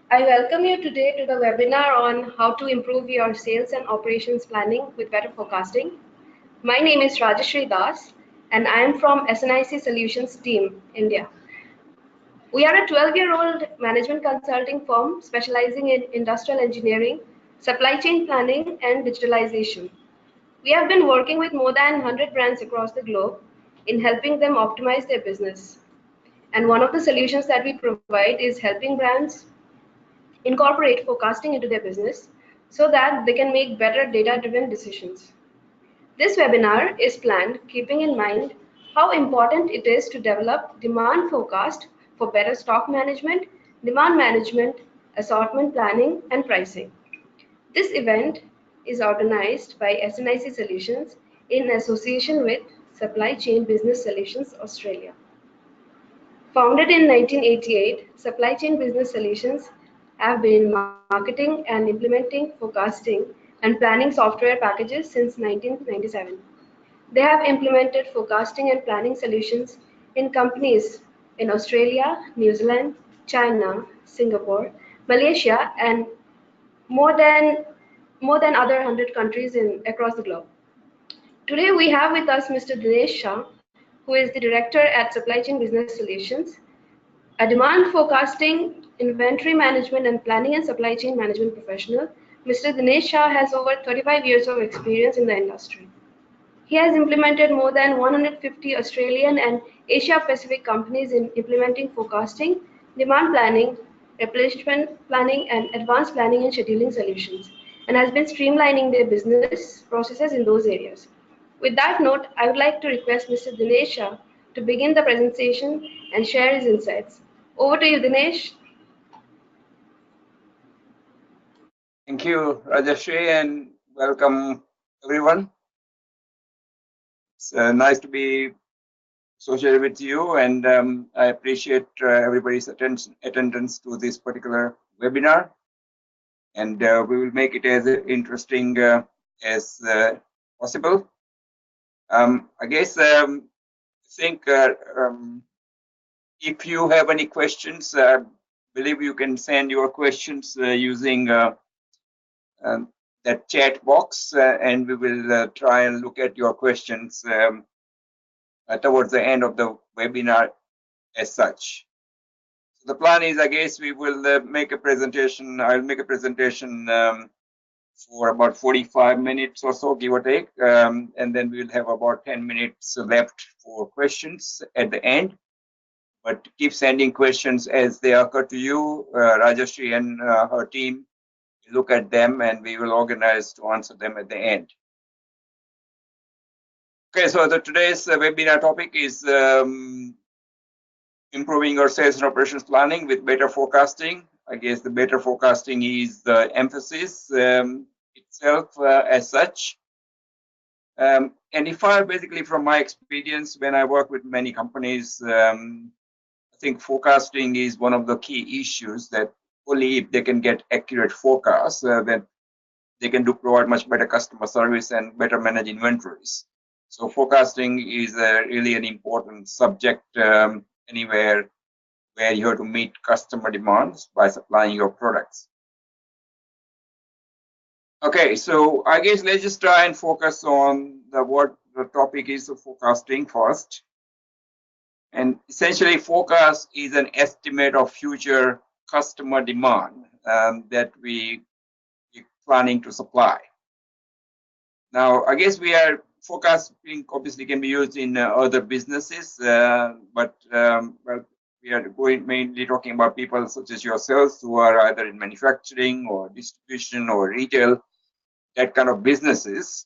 I welcome you today to the webinar on how to improve your sales and operations planning with better forecasting. My name is Rajeshri Das and I am from SNIC Solutions team, India. We are a 12-year-old management consulting firm specializing in industrial engineering, supply chain planning, and digitalization. We have been working with more than 100 brands across the globe in helping them optimize their business. And one of the solutions that we provide is helping brands incorporate forecasting into their business so that they can make better data-driven decisions. This webinar is planned keeping in mind how important it is to develop demand forecast for better stock management, demand management, assortment planning, and pricing. This event is organized by SNIC Solutions in association with Supply Chain Business Solutions Australia. Founded in 1988, Supply Chain Business Solutions have been in marketing and implementing forecasting and planning software packages since 1997. They have implemented forecasting and planning solutions in companies in Australia, New Zealand, China, Singapore, Malaysia, and more than other 100 countries across the globe. Today we have with us Mr. Dinesh Shah, who is the director at Supply Chain Business Solutions, a demand forecasting, inventory management, and planning and supply chain management professional. Mr. Dinesh Shah has over 35 years of experience in the industry. He has implemented more than 150 Australian and Asia Pacific companies in implementing forecasting, demand planning, replenishment planning, and advanced planning and scheduling solutions, and has been streamlining their business processes in those areas. With that note, I would like to request Mr. Dinesh Shah to begin the presentation and share his insights. Over to you, Dinesh. Thank you, Rajashri, and welcome everyone. It's nice to be associated with you, and I appreciate everybody's attendance to this particular webinar. And we will make it as interesting as possible. I guess think if you have any questions, I believe you can send your questions using that chat box, and we will try and look at your questions towards the end of the webinar as such. So the plan is, I guess, we will make a presentation. I'll make a presentation for about 45 minutes or so, give or take, and then we'll have about 10 minutes left for questions at the end. But keep sending questions as they occur to you. Rajashri and her team look at them, and we will organize to answer them at the end. Okay, so today's webinar topic is improving your sales and operations planning with better forecasting. I guess the better forecasting is the emphasis itself as such. And if I basically, from my experience, when I work with many companies, I think forecasting is one of the key issues that only if they can get accurate forecasts, then they can provide much better customer service and better manage inventories. So forecasting is really an important subject anywhere where you have to meet customer demands by supplying your products. Okay, so I guess let's just try and focus on what the topic is of forecasting first. And essentially, forecast is an estimate of future customer demand that we're planning to supply. Now, I guess forecasting obviously can be used in other businesses, but well, we are mainly talking about people such as yourselves who are either in manufacturing or distribution or retail, that kind of businesses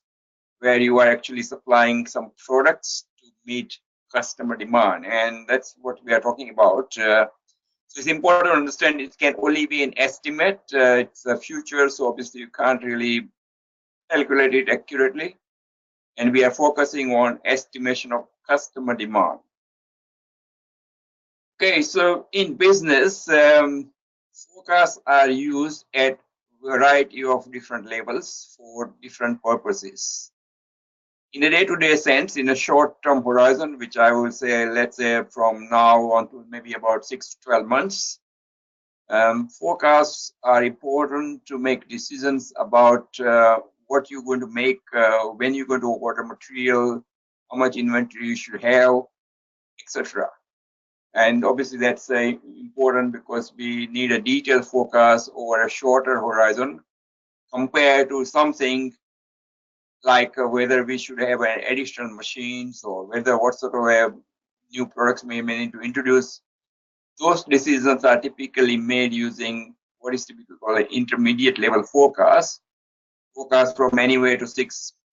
where you are actually supplying some products to meet customer demand. And that's what we are talking about. So it's important to understand it can only be an estimate. It's a future, so obviously you can't really calculate it accurately. And we are focusing on estimation of customer demand. Okay, so in business, forecasts are used at a variety of different levels for different purposes. In a day-to-day sense, in a short-term horizon, which I will say, let's say from now on to maybe about 6 to 12 months, Forecasts are important to make decisions about what you're going to make, when you're going to order material, how much inventory you should have, etc. And obviously that's important because we need a detailed forecast over a shorter horizon compared to something like whether we should have an additional machines or whether what sort of new products we may need to introduce. Those decisions are typically made using what is typically called an intermediate level forecast from anywhere to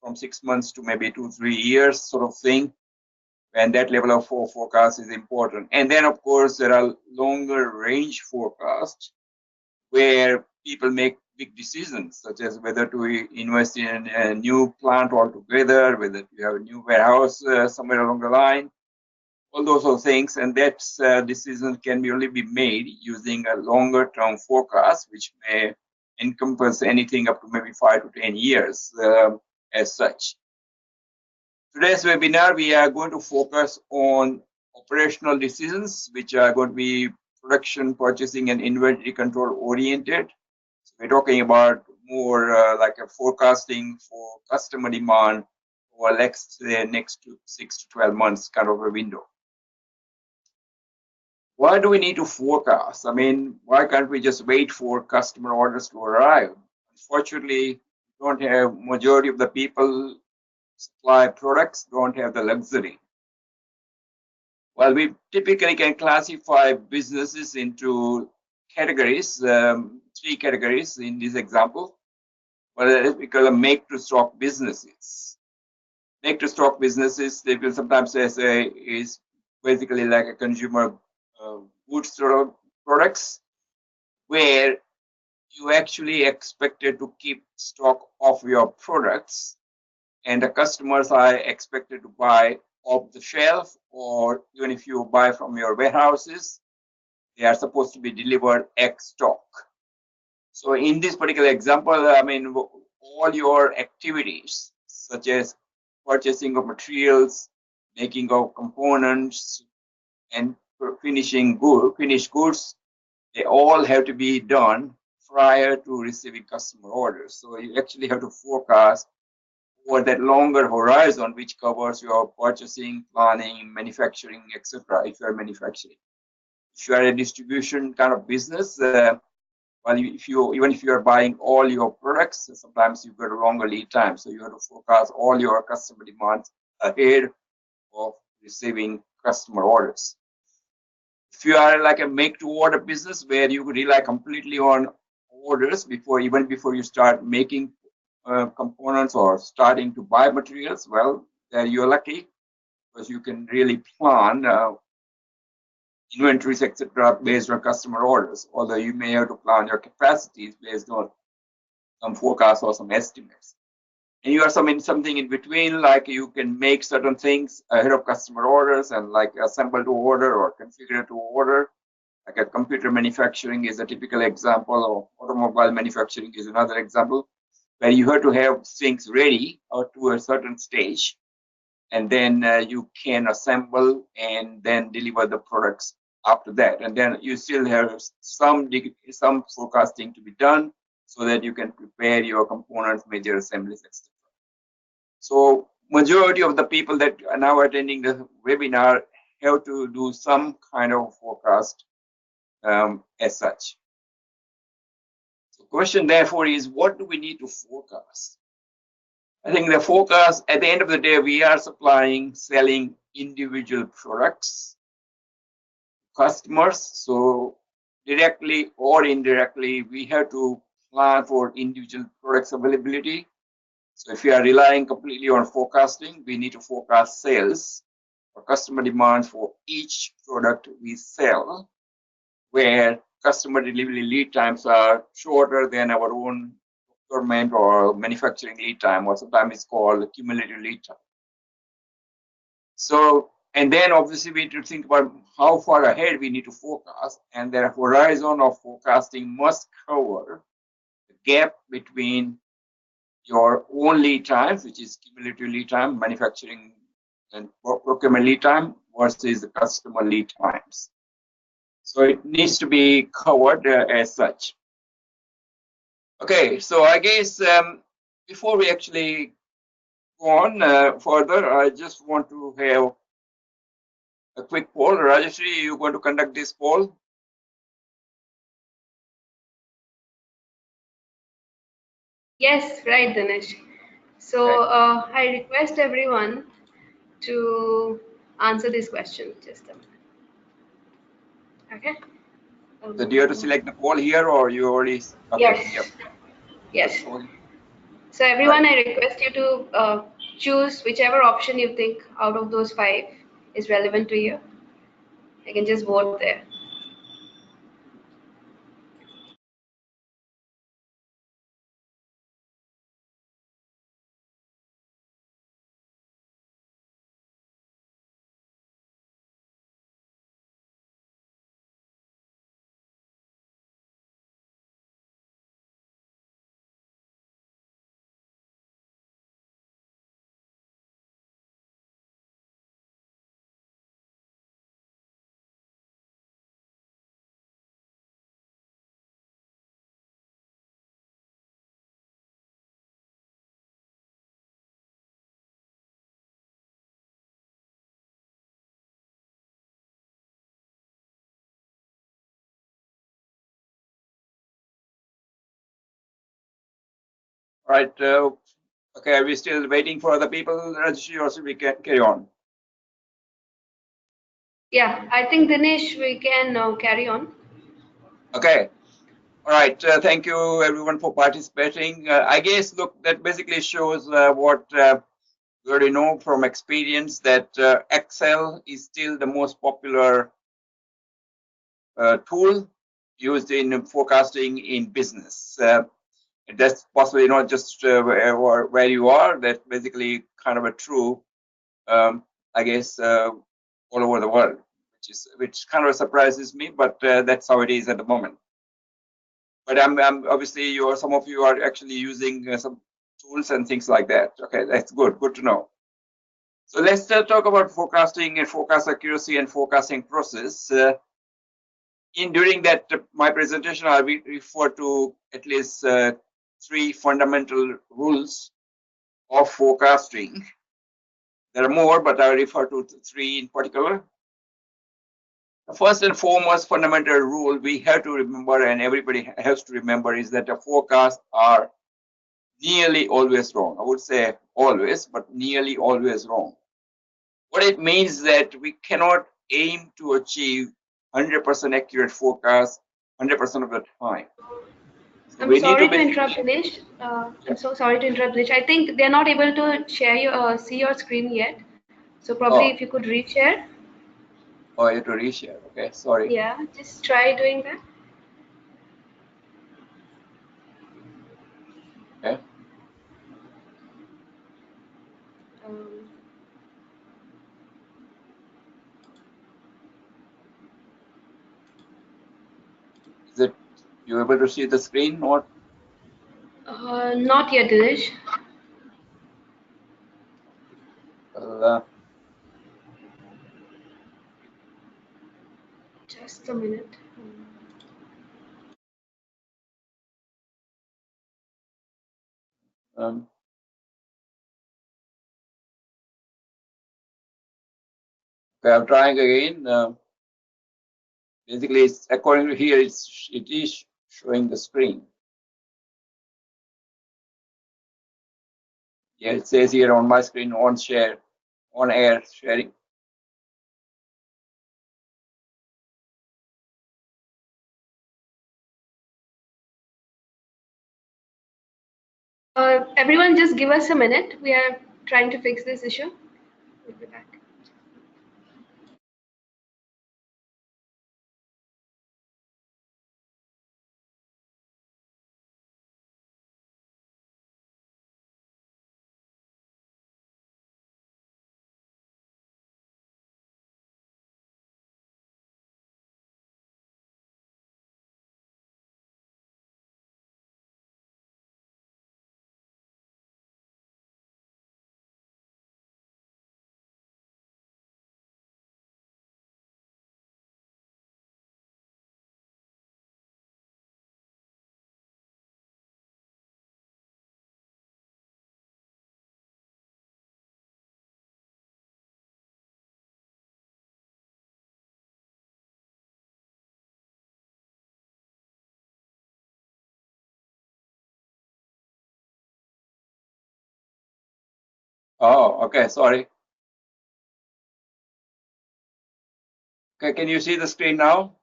from 6 months to maybe 2-3 years sort of thing. And that level of forecast is important. And then, of course, there are longer range forecasts where people make big decisions, such as whether to invest in a new plant altogether, whether to have a new warehouse somewhere along the line, all those sort of things. And that decision can only be made using a longer term forecast, which may encompass anything up to maybe 5 to 10 years as such. Today's webinar, we are going to focus on operational decisions, which are going to be production, purchasing, and inventory control oriented. So we're talking about more like a forecasting for customer demand for next 6 to 12 months kind of a window. Why do we need to forecast? I mean, why can't we just wait for customer orders to arrive? Unfortunately, we don't have majority of the people supply products don't have the luxury. Well, we typically can classify businesses into categories, 3 categories in this example. Well, we call them make-to-stock businesses. Make-to-stock businesses, they will sometimes say is basically like a consumer goods sort of products, where you actually expected to keep stock of your products, and the customers are expected to buy off the shelf, or even if you buy from your warehouses, they are supposed to be delivered ex stock. So in this particular example, I mean, all your activities, such as purchasing of materials, making of components, and finished goods, they all have to be done prior to receiving customer orders. So you actually have to forecast over that longer horizon, which covers your purchasing, planning, manufacturing, etc. If you are manufacturing, if you are a distribution kind of business, well, even if you are buying all your products, sometimes you've got a longer lead time. So you have to forecast all your customer demands ahead of receiving customer orders. If you are like a make-to-order business where you rely completely on orders even before you start making components or starting to buy materials, well, you're lucky because you can really plan inventories, etc., based on customer orders. Although you may have to plan your capacities based on some forecasts or some estimates. And you are something in between, like you can make certain things ahead of customer orders and like assemble to order or configure to order. Like a computer manufacturing is a typical example, or automobile manufacturing is another example, where you have to have things ready to a certain stage, and then you can assemble and then deliver the products after that. And then you still have some forecasting to be done so that you can prepare your components, major assemblies, etc. So majority of the people that are now attending the webinar have to do some kind of forecast as such. The question therefore is, what do we need to forecast? I think the forecast, at the end of the day, we are selling individual products, customers. So directly or indirectly, we have to plan for individual products availability. So if we are relying completely on forecasting, we need to forecast sales or customer demand for each product we sell, where customer delivery lead times are shorter than our own procurement or manufacturing lead time, or sometimes it's called cumulative lead time. So, and then obviously we need to think about how far ahead we need to forecast, and the horizon of forecasting must cover the gap between your own lead times, which is cumulative lead time, manufacturing and procurement lead time, versus the customer lead times. So it needs to be covered as such. Okay, so I guess before we actually go on further, I just want to have a quick poll. Rajeshri, you going to conduct this poll? Yes, right, Dinesh. So I request everyone to answer this question. Just a minute. Okay. So do you have to select the poll here, or you already? Okay, yep. Yes. Yes. Poll. So Right. everyone, I request you to choose whichever option you think out of those five is relevant to you. You can just vote there. All right. Okay, are we still waiting for other people, Rajeshri, or so we can carry on? Yeah, I think Dinesh, we can now carry on. Okay. All right. Thank you, everyone, for participating. I guess, look, that basically shows what we already know from experience that Excel is still the most popular tool used in forecasting in business. That's possibly not just where you are. That's basically kind of a true, I guess, all over the world, which kind of surprises me, but that's how it is at the moment. But I'm obviously some of you are actually using some tools and things like that. Okay, that's good. Good to know. So let's talk about forecasting and forecast accuracy and forecasting process. In during that my presentation, I will refer to at least three fundamental rules of forecasting. There are more, but I refer to three in particular. The first and foremost fundamental rule we have to remember, and everybody has to remember, is that the forecasts are nearly always wrong. I would say always, but nearly always wrong. What it means is that we cannot aim to achieve 100% accurate forecast 100% of the time. So I'm we need to sorry to basically. interrupt, Dinesh. I'm so sorry to interrupt, Dinesh. I think they're not able to share your see your screen yet. So probably Oh, if you could reshare. oh, you have to reshare. Okay, sorry. Yeah, just try doing that. Okay, Um, is it you able to see the screen? Not. not yet, Dinesh. Well, Just a minute. um, okay, I'm trying again. Basically, it's according to here, it is showing the screen. Yeah, it says here on my screen on share, on air sharing. Everyone, just give us a minute. We are trying to fix this issue. We'll be back. Oh, okay, sorry. Okay, can you see the screen now?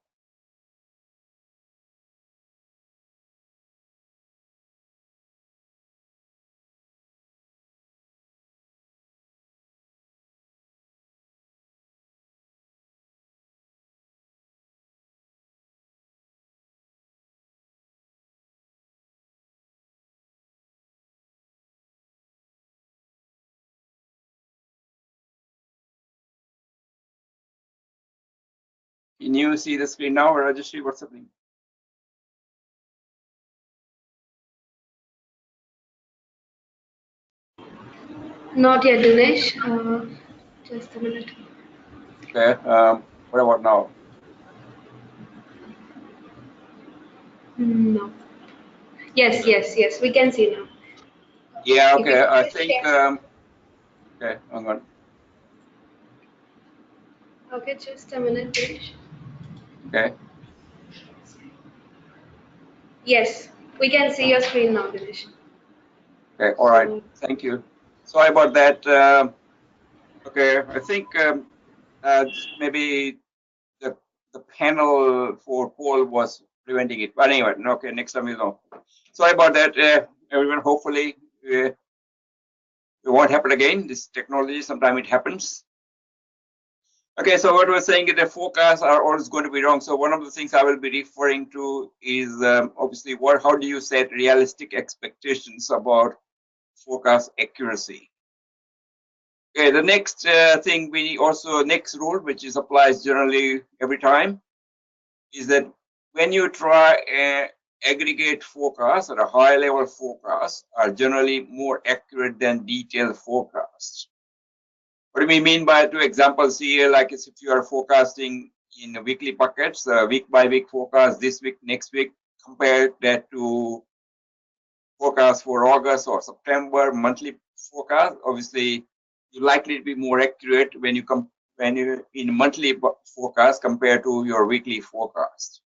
Can you see the screen now, Rajeshri? What's happening? Not yet, Dinesh. Just a minute. Okay, what about now? No. Yes, yes, yes. We can see now. Yeah, If you okay, could I just think, share. okay, hang on. Okay, just a minute, Dinesh. Okay, Yes, we can see your screen now, Dinesh. okay, all right, So, thank you. Sorry about that. Okay, I think maybe the panel for poll was preventing it. But anyway, okay, next time you know. Sorry about that, everyone. Hopefully, it won't happen again. This technology, sometimes it happens. Okay, so what we're saying is the forecasts are always going to be wrong. So one of the things I will be referring to is obviously how do you set realistic expectations about forecast accuracy. Okay, the next thing we also next rule, which is applies generally every time, is that when you try aggregate forecasts or a high level forecast are generally more accurate than detailed forecasts. What do we mean by two examples here? Like if you are forecasting in weekly buckets, week by week forecast, this week, next week, compare that to forecast for August or September monthly forecast. Obviously, you're likely to be more accurate when you in monthly forecast compared to your weekly forecast.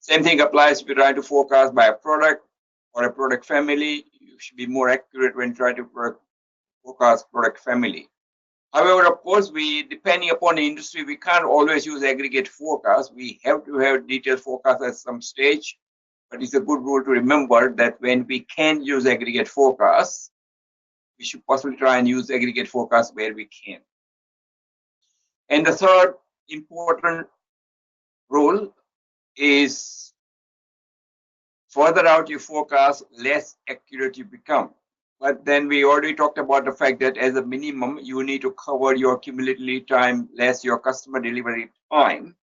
Same thing applies if you're trying to forecast by a product or a product family. You should be more accurate when trying to forecast product family. However, of course, depending upon the industry, we can't always use aggregate forecast. We have to have detailed forecast at some stage. But it's a good rule to remember that when we can use aggregate forecasts, we should possibly try and use aggregate forecasts where we can. And the third important rule is further out you forecast, less accurate you become. But then we already talked about the fact that as a minimum, you need to cover your cumulative lead time less your customer delivery time.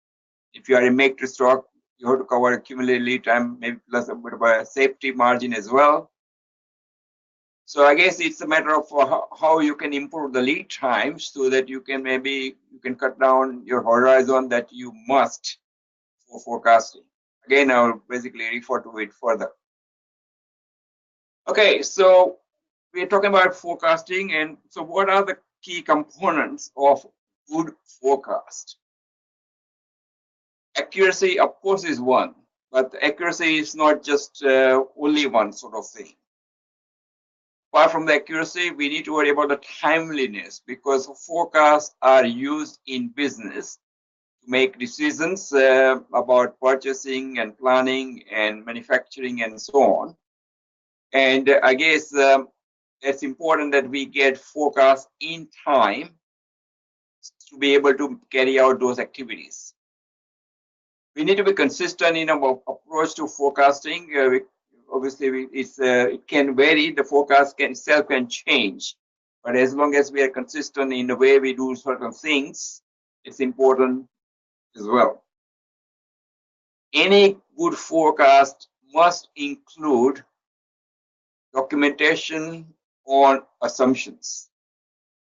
If you are in make to stock, you have to cover cumulative lead time, maybe plus a bit of a safety margin as well. So I guess it's a matter of how you can improve the lead times so that you can cut down your horizon that you must for forecasting. Again, I'll basically refer to it further. Okay, so we're talking about forecasting, and so what are the key components of good forecast? Accuracy, of course, is one, but accuracy is not just only one sort of thing. Apart from the accuracy, we need to worry about the timeliness because forecasts are used in business to make decisions about purchasing and planning and manufacturing and so on. And I guess it's important that we get forecasts in time to be able to carry out those activities. We need to be consistent in our approach to forecasting. Obviously, it can vary. The forecast itself can change, but as long as we are consistent in the way we do certain things, it's important as well. Any good forecast must include documentation on assumptions.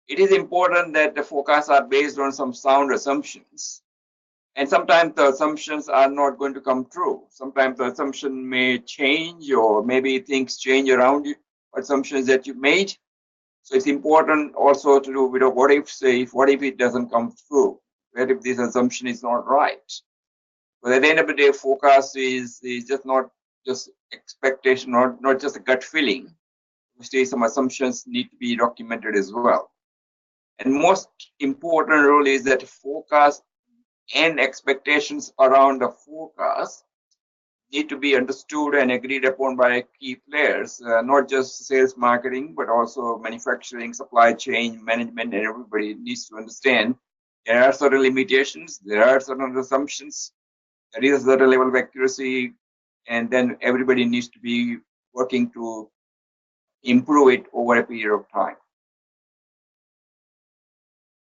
It is important that the forecasts are based on some sound assumptions. And sometimes the assumptions are not going to come true. Sometimes the assumption may change, or maybe things change around you, assumptions that you made. So it's important also to do with a what if, what if it doesn't come through? What if this assumption is not right? But at the end of the day, forecast is just not just expectation, not just a gut feeling. obviously some assumptions need to be documented as well. And most important rule is that forecast and expectations around the forecast need to be understood and agreed upon by key players, not just sales marketing, but also manufacturing, supply chain, management, and everybody needs to understand there are certain limitations, there are certain assumptions, there is a certain level of accuracy, and then everybody needs to be working to improve it over a period of time.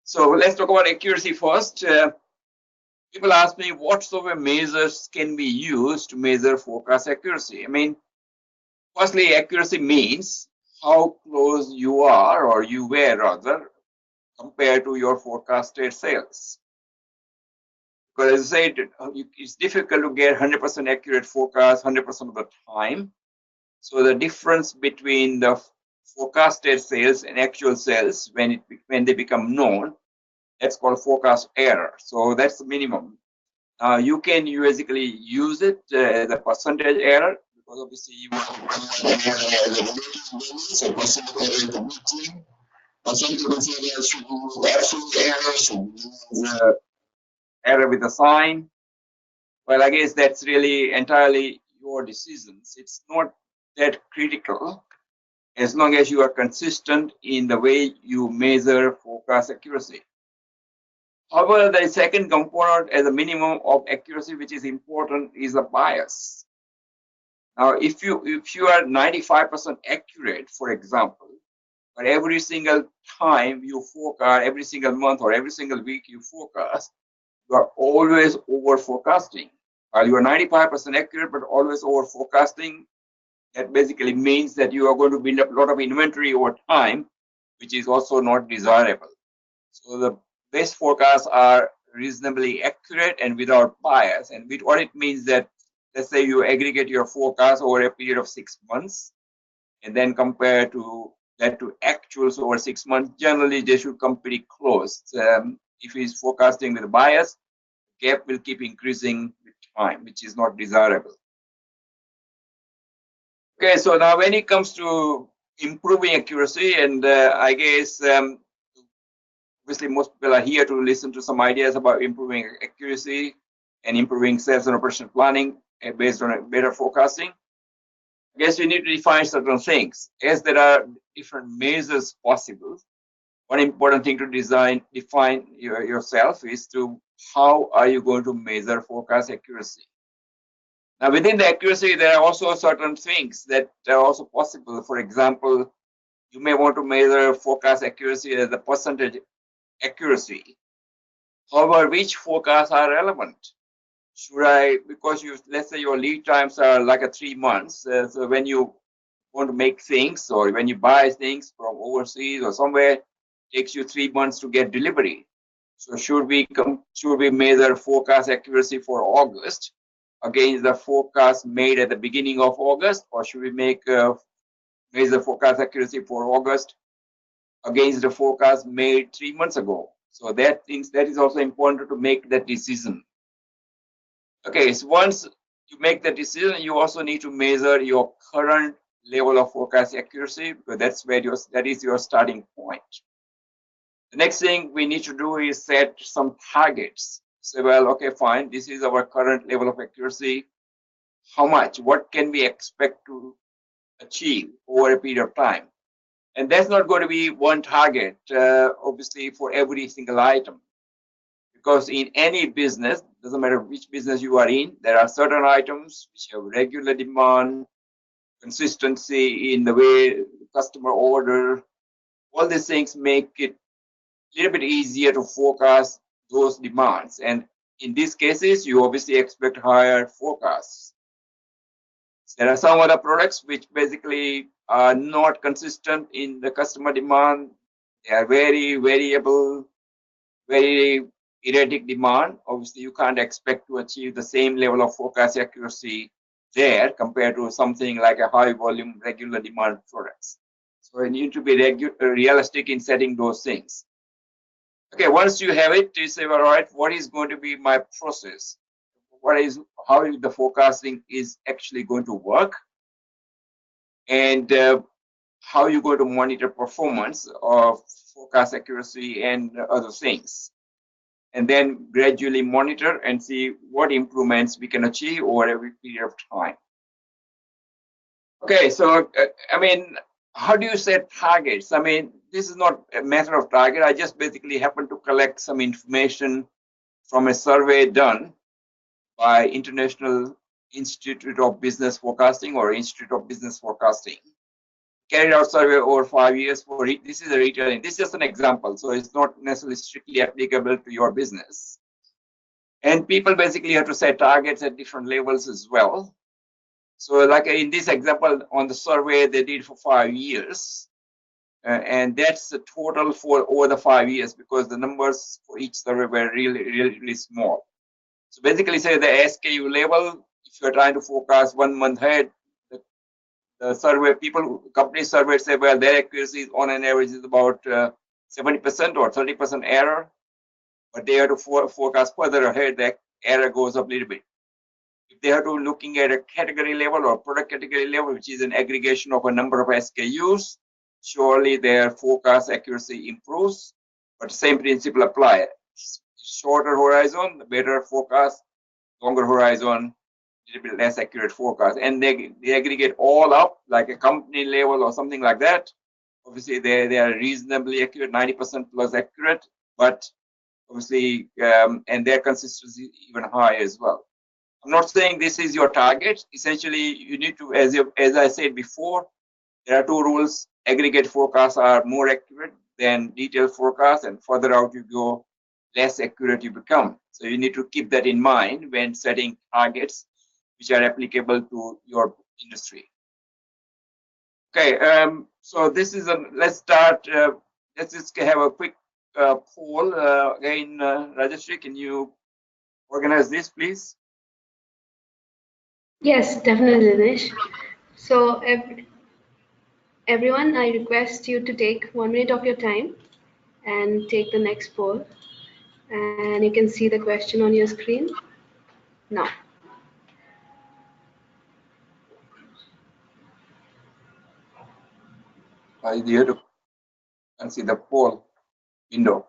So let's talk about accuracy first. People ask me what sort of measures can be used to measure forecast accuracy. I mean, firstly, accuracy means how close you are, or you were rather, compared to your forecasted sales. Because as I said, it's difficult to get 100% accurate forecast 100% of the time. So the difference between the forecasted sales and actual sales, when they become known, that's called forecast error. So that's the minimum. You can basically use it as a percentage error, because obviously you want to so percentage error is a big thing. Percentage error should use absolute error, should use error with a sign. Well, I guess that's really entirely your decisions. It's not that critical as long as you are consistent in the way you measure forecast accuracy. However, the second component as a minimum of accuracy, which is important, is a bias. Now, if you are 95% accurate, for example, but every single time you forecast, every single month or every single week you forecast, you are always over forecasting. While you are 95% accurate but always over forecasting, that basically means that you are going to build up a lot of inventory over time, which is also not desirable. So the best forecasts are reasonably accurate and without bias. And with what it means that, let's say you aggregate your forecast over a period of 6 months and then compare to that to actuals over 6 months, generally they should come pretty close. If he's forecasting with a bias, gap will keep increasing with time, which is not desirable. Okay, so now when it comes to improving accuracy, and I guess obviously most people are here to listen to some ideas about improving accuracy and improving sales and operation planning based on better forecasting. I guess you need to define certain things. As there are different measures possible, one important thing to define yourself is to how are you going to measure forecast accuracy. Now, within the accuracy, there are also certain things that are also possible. For example, you may want to measure forecast accuracy as a percentage accuracy. However, which forecasts are relevant? Should I, because let's say your lead times are like 3 months, so when you want to make things or when you buy things from overseas or somewhere, it takes you 3 months to get delivery. So should we measure forecast accuracy for August against the forecast made at the beginning of August, or should we measure forecast accuracy for August against the forecast made 3 months ago? So that is also important to make that decision. Okay, so once you make the decision, you also need to measure your current level of forecast accuracy, because that is your starting point. The next thing we need to do is set some targets. Say, well, okay, fine, this is our current level of accuracy. How much? What can we expect to achieve over a period of time? And that's not going to be one target, obviously, for every single item. Because in any business, doesn't matter which business you are in, there are certain items which have regular demand, consistency in the way the customer order. All these things make it a little bit easier to forecast those demands. And in these cases, you obviously expect higher forecasts. There are some other products which basically are not consistent in the customer demand. They are very variable, very erratic demand. Obviously, you can't expect to achieve the same level of forecast accuracy there compared to something like a high volume regular demand products. So you need to be realistic in setting those things. Okay, once you have it, you say, all right, what is going to be my process? How the forecasting is actually going to work? And how you're going to monitor performance of forecast accuracy and other things. And then gradually monitor and see what improvements we can achieve over every period of time. Okay, so I mean, how do you set targets? I mean, this is not a matter of target. I just basically happen to collect some information from a survey done by International Institute of Business Forecasting or Institute of Business Forecasting. Carried out survey over 5 years for this is a retailing. This is just an example, so it's not necessarily strictly applicable to your business. And people basically have to set targets at different levels as well. So like in this example on the survey they did for 5 years, and that's the total for over the 5 years because the numbers for each survey were really small. So basically say the SKU level, if you're trying to forecast 1 month ahead, the survey people, companies surveyed say, well, their accuracy on an average is about 70% or 30% error, but they have to forecast further ahead, the error goes up a little bit. If they are to looking at a category level or product category level, which is an aggregation of a number of SKUs, surely their forecast accuracy improves, but same principle apply. Shorter horizon, the better forecast, longer horizon, a little bit less accurate forecast. And they aggregate all up like a company level or something like that. Obviously, they are reasonably accurate, 90% plus accurate, but obviously, and their consistency is even high as well. I'm not saying this is your target. Essentially, you need to, as I said before, there are two rules. Aggregate forecasts are more accurate than detailed forecasts, and further out you go, less accurate you become. So you need to keep that in mind when setting targets which are applicable to your industry. Okay, so this is let's start. Let's just have a quick poll. Again, Rajashri, can you organize this, please? Yes, definitely, Dinesh. So, everyone, I request you to take 1 minute of your time and take the next poll. And you can see the question on your screen now. You have to see the poll window.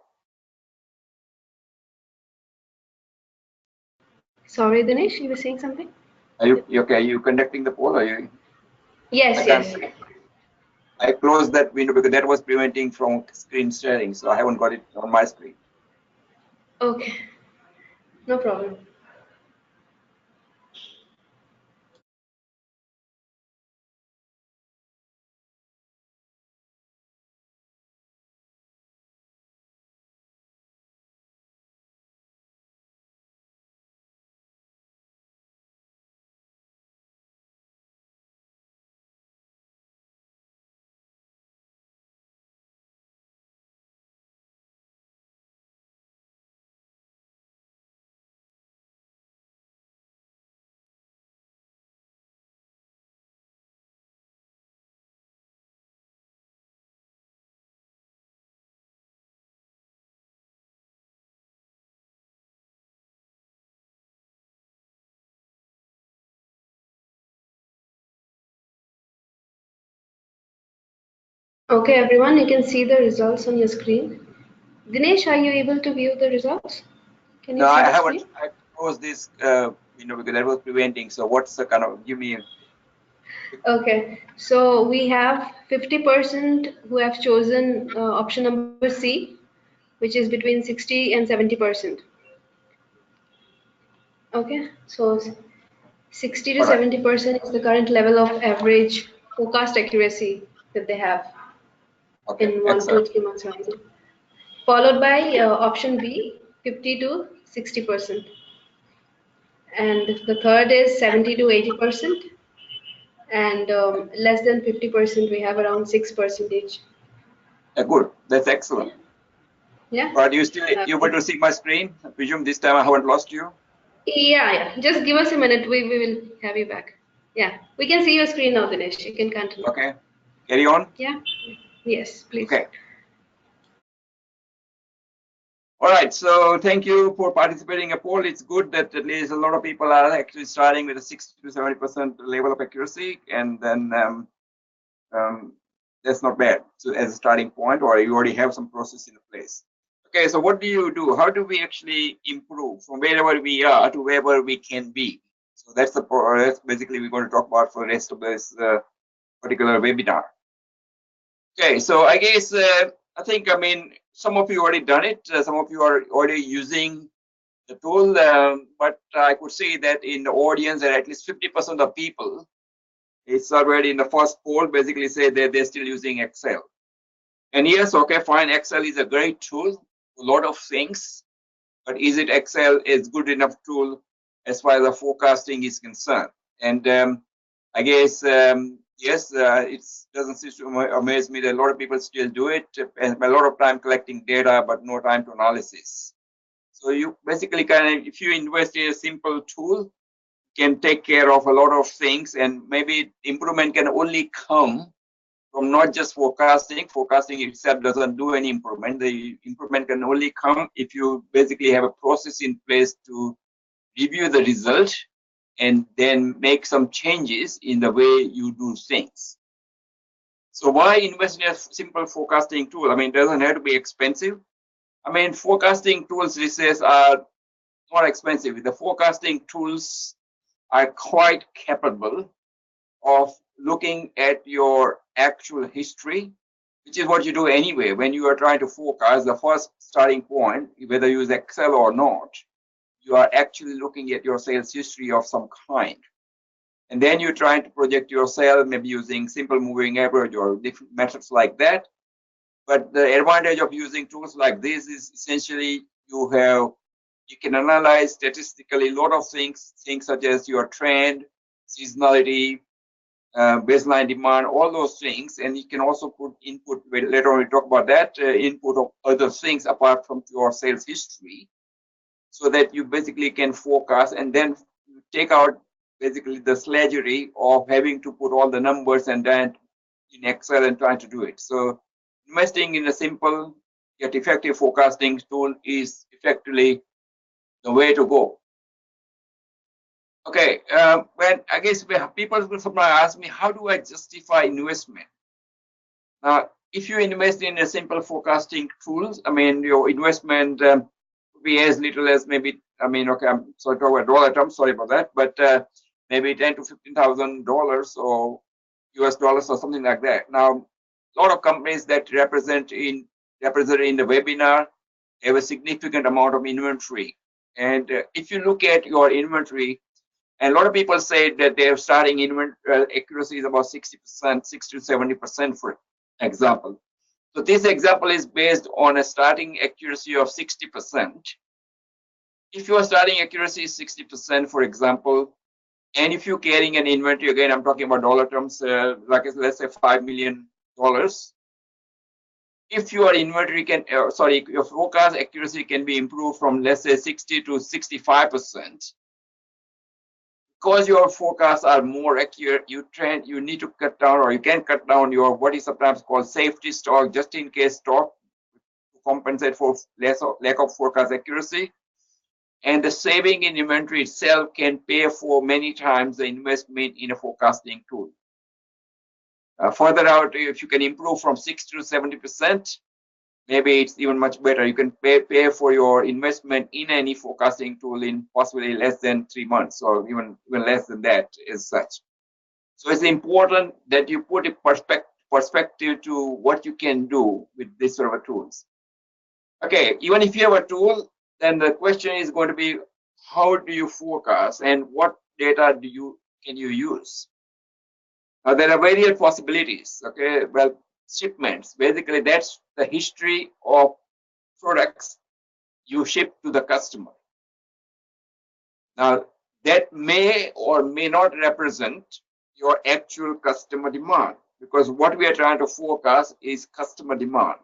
Sorry, Dinesh, you were saying something? Are you okay? Are you conducting the poll? Or you? Yes, yes. I closed that window because that was preventing from screen sharing, so I haven't got it on my screen. Okay, no problem. Okay, everyone, you can see the results on your screen. Dinesh, are you able to view the results? Can you No, see I the haven't. screen? I closed this because that was preventing. So what's the kind of give me? Okay, so we have 50% who have chosen option number C, which is between 60 and 70%. Okay, so 60 to All right. 70% is the current level of average forecast accuracy that they have Okay. in Excellent. 1 to 3 months horizon. Followed by option B, 50 to 60%. And the third is 70 to 80%. And less than 50%, we have around 6%. Good. That's excellent. Yeah. But you still able Okay. to see my screen? I presume this time I haven't lost you. Yeah, yeah. Just give us a minute. We will have you back. Yeah. We can see your screen now, Dinesh. You can continue. Okay. Carry on. Yeah. Yes, please. Okay. All right. So thank you for participating in a poll. It's good that at least a lot of people are actually starting with a 60 to 70% level of accuracy, and then That's not bad. So as a starting point, or you already have some process in place. Okay, so what do you do? How do we actually improve from wherever we are to wherever we can be? So that's basically we're going to talk about for the rest of this particular webinar. Okay, so I guess I think some of you already done it. Some of you are already using the tool, but I could say that in the audience, that at least 50% of people, it's already in the first poll, basically say that they're still using Excel. And yes, okay, fine. Excel is a great tool, a lot of things, but is it Excel is good enough tool as far as the forecasting is concerned? And I guess yes, it doesn't seem to amaze me that a lot of people still do it, and a lot of time collecting data, but no time to analysis. So you basically if you invest in a simple tool, can take care of a lot of things, and maybe improvement can only come from not just forecasting. Forecasting itself doesn't do any improvement. The improvement can only come if you basically have a process in place to review the result and then make some changes in the way you do things. So why invest in a simple forecasting tool? It doesn't have to be expensive. Forecasting tools these days are not expensive. The forecasting tools are quite capable of looking at your actual history, which is what you do anyway. When you are trying to forecast, the first starting point, whether you use Excel or not, you are actually looking at your sales history of some kind. And then you're trying to project your sales, maybe using simple moving average or different methods like that. But the advantage of using tools like this is essentially you can analyze statistically a lot of things such as your trend, seasonality, baseline demand, all those things, and you can also put input, later on we talk about that, input of other things apart from your sales history, so that you basically can forecast and then take out basically the sludgery of having to put all the numbers and then in Excel and trying to do it. So investing in a simple yet effective forecasting tool is effectively the way to go. Okay, when I guess people will sometimes ask me, how do I justify investment? Now, if you invest in a simple forecasting tools, your investment could be as little as maybe, okay, I'm sorry to talk about dollar terms, sorry about that, but maybe $10,000 to $15,000 or US dollars or something like that. Now, a lot of companies that represented in the webinar have a significant amount of inventory. And if you look at your inventory, and a lot of people say that their starting inventory accuracy is about 60%, 60 to 70%, for example. So this example is based on a starting accuracy of 60%. If your starting accuracy is 60%, for example, and if you're carrying an inventory, again, I'm talking about dollar terms, like let's say $5 million. If your inventory your forecast accuracy can be improved from, let's say, 60 to 65%, because your forecasts are more accurate, you need to cut down, or you can cut down your what is sometimes called safety stock, just in case stock, to compensate for lack of forecast accuracy. And the saving in inventory itself can pay for many times the investment in a forecasting tool. Further out, if you can improve from 60 to 70%, maybe it's even much better. You can pay for your investment in any forecasting tool in possibly less than 3 months, or even less than that as such. So it's important that you put a perspective to what you can do with this sort of tools. Okay, even if you have a tool, then the question is going to be, how do you forecast and what data can you use? Now, there are various possibilities. Okay, well, shipments, basically that's the history of products you ship to the customer. Now, that may or may not represent your actual customer demand, because what we are trying to forecast is customer demand.